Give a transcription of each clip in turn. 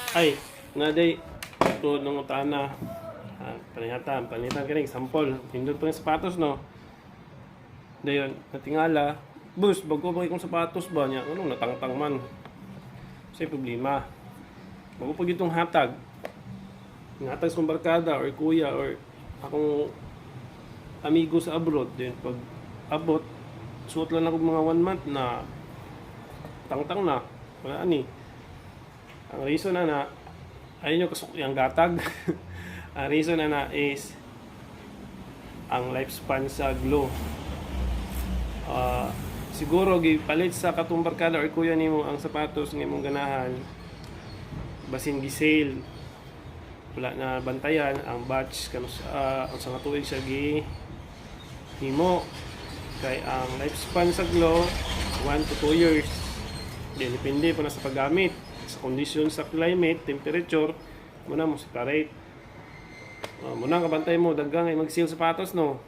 Ay, nga day, ito nung utana. Panitan ka rin, sampol. Pindot pa yung sapatos, no? Dayon, natingala. Bus, bago ba ikong sapatos ba niya? Anong natangtang man? Kasi problema. Bago pag itong hatag. Hatag sa barkada or kuya or akong amigo sa abroad. Then pag abot, suot lang ako mga 1 month na tangtang na. Wala ani. Ang reason na ayun yung kasuk yung gatag. Ang reason na is ang lifespan sa Glow. Siguro gipalit sa katong barkada or kuya nimo ang sapatos nga imong ganahan. Basin gi-sale. Wala na bantayan ang batch kano sa ang nga tuig siya gi himo kay ang lifespan sa Glow 1 to 2 years. Depende pa na sa paggamit, sa kondisyon sa climate, temperature, muna mo separate. Muna kabantay mo dagang ay mag-sale sapatos, no.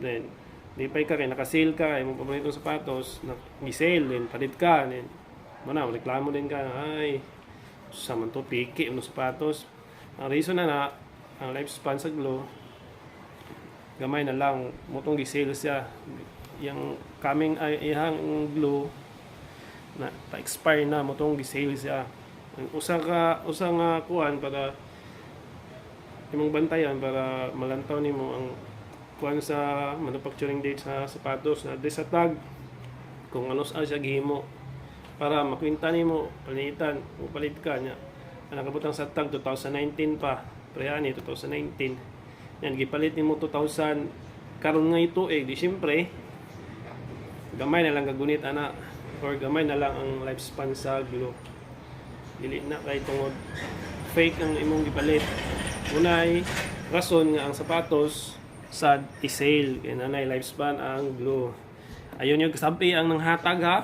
Then di pa ka kay naka-sale ka, ay mo paboritong sapatos, nag-sale din palit ka, then muna reklamo din ka, ay sa man to piki ng sapatos. Ang reason na ang lifespan sa Glow gamay na lang motong gi-sale siya. Yang coming ay ihang Glow na pa-expire na motong gi-sale siya. Usa nga kuan para imong bantayan para malantaw nimo ang kuan sa manufacturing date sa sapatos na sa tag kung ano sa siya gihimo para makwinta nimo palitan o palit ka nya. Ang nakabutang sa tag 2019 pa, pre-ani 2019. Yan gipalit nimo 2000 karon nga ito di syempre gamay na lang gagunit ana or gamay na lang ang lifespan sa Glow. Dili na kay tungod fake ang imong gipalit. Unay rason nga ang sapatos sa i-sale kay nanay lifespan ang Glow. Ayun yung kasabi ang nanghatag ha.